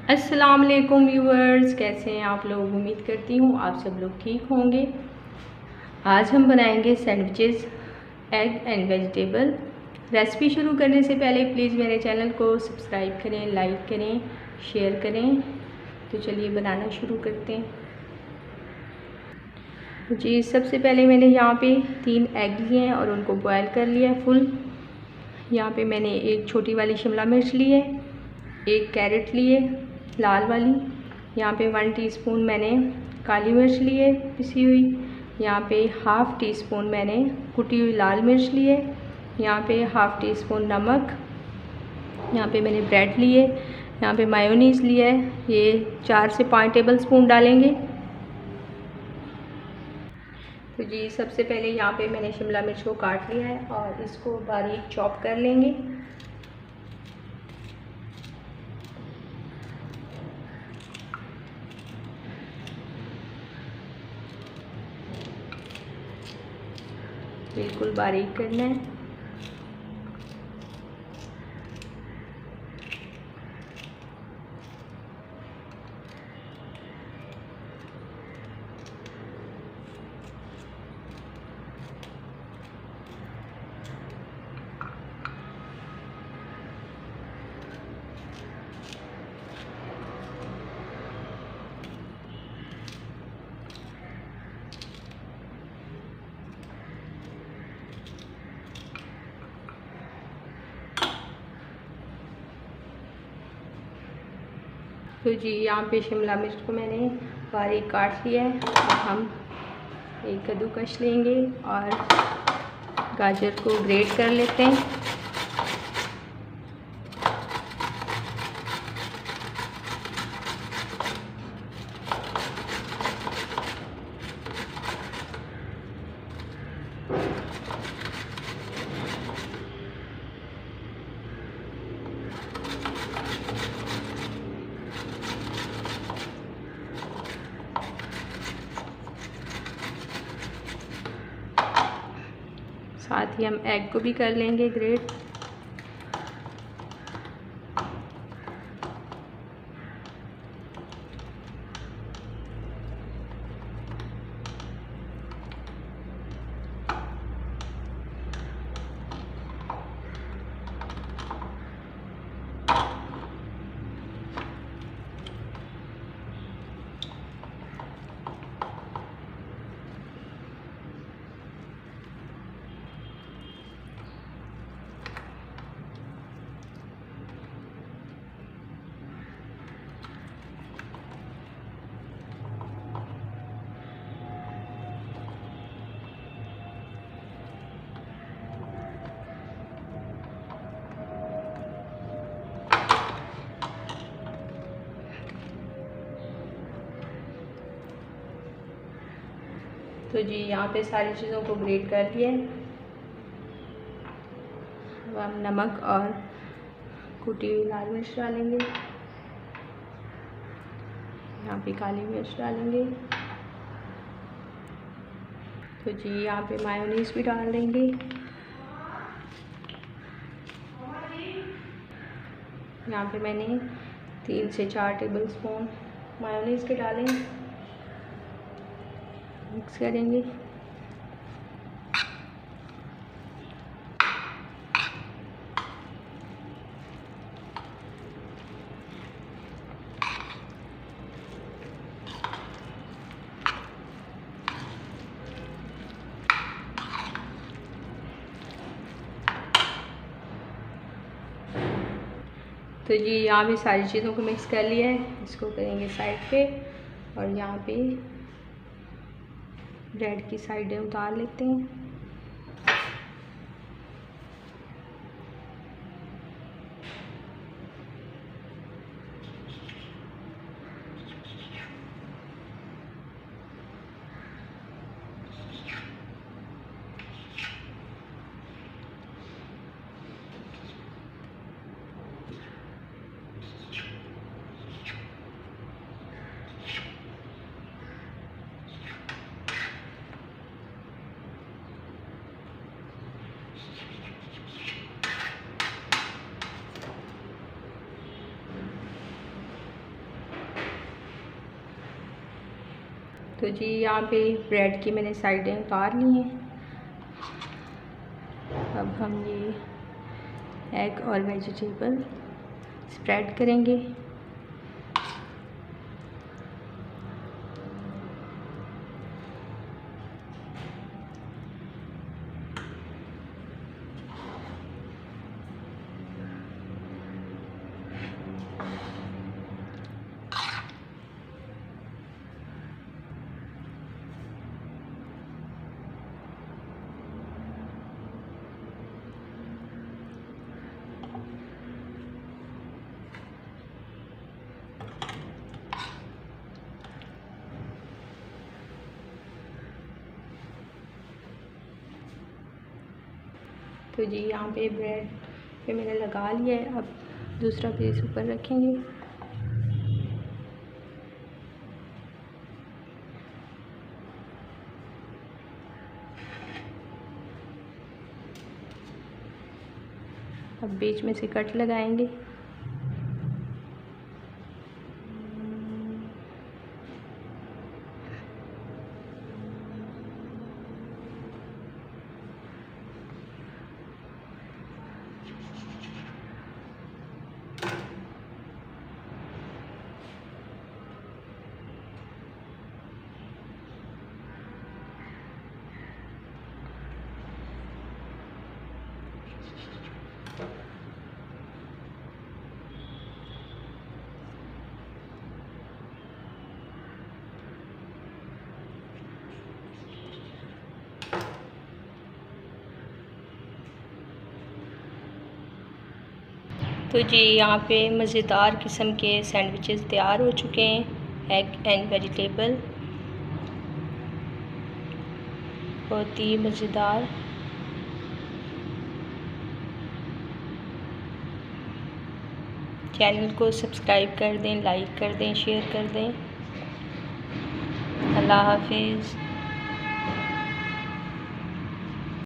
अस्सलाम वालेकुम व्यूअर्स, कैसे हैं आप लोग। उम्मीद करती हूँ आप सब लोग ठीक होंगे। आज हम बनाएंगे sandwiches egg and vegetable. Recipe शुरू करने से पहले प्लीज़ मेरे चैनल को सब्सक्राइब करें, लाइक करें, शेयर करें। तो चलिए बनाना शुरू करते हैं। जी, सबसे पहले मैंने यहाँ पे 3 एग लिए हैं और उनको बॉयल कर लिया है फुल। यहाँ पे मैंने एक छोटी वाली शिमला मिर्च ली है, एक कैरेट ली है लाल वाली। यहाँ पे 1 टीस्पून मैंने काली मिर्च ली है पिसी हुई। यहाँ पे हाफ़ टी स्पून मैंने कुटी हुई लाल मिर्च ली है। यहाँ पे हाफ़ टी स्पून नमक। यहाँ पे मैंने ब्रेड ली है। यहाँ पे मायोनीज़ लिया है, ये 4 से 5 टेबल स्पून डालेंगे। तो जी, सबसे पहले यहाँ पे मैंने शिमला मिर्च को काट लिया है और इसको बारीक चॉप कर लेंगे। बिल्कुल बारीक करना है। तो जी, यहाँ पे शिमला मिर्च को मैंने बारीक काट लिया है। अब हम एक कद्दूकस लेंगे और गाजर को ग्रेट कर लेते हैं। साथ ही हम एग को भी कर लेंगे ग्रेट। तो जी, यहाँ पे सारी चीज़ों को ग्रेट कर लिया है। अब हम नमक और कुटी हुई लाल मिर्च डालेंगे। यहाँ पे काली मिर्च डालेंगे। तो जी, यहाँ पे मायोनीज़ भी डाल देंगे। यहाँ पे मैंने 3 से 4 टेबल स्पून मायोनीज़ के डालें। मिक्स करेंगे। तो जी, यहाँ भी सारी चीज़ों को मिक्स कर लिया है। इसको करेंगे साइड पे और यहाँ पे ब्रेड की साइडें उतार लेते हैं। तो जी यहाँ पे ब्रेड की मैंने साइडें उतार ली हैं। अब हम ये एग और वेजिटेबल स्प्रेड करेंगे। तो जी यहाँ पे ब्रेड पे मैंने लगा लिया है। अब दूसरा पीस ऊपर रखेंगे। अब बीच में से कट लगाएंगे। तो जी यहाँ पे मज़ेदार किस्म के सैंडविचेस तैयार हो चुके हैं। एग एंड वेजिटेबल, बहुत ही मज़ेदार। चैनल को सब्सक्राइब कर दें, लाइक कर दें, शेयर कर दें। अल्लाह हाफिज़।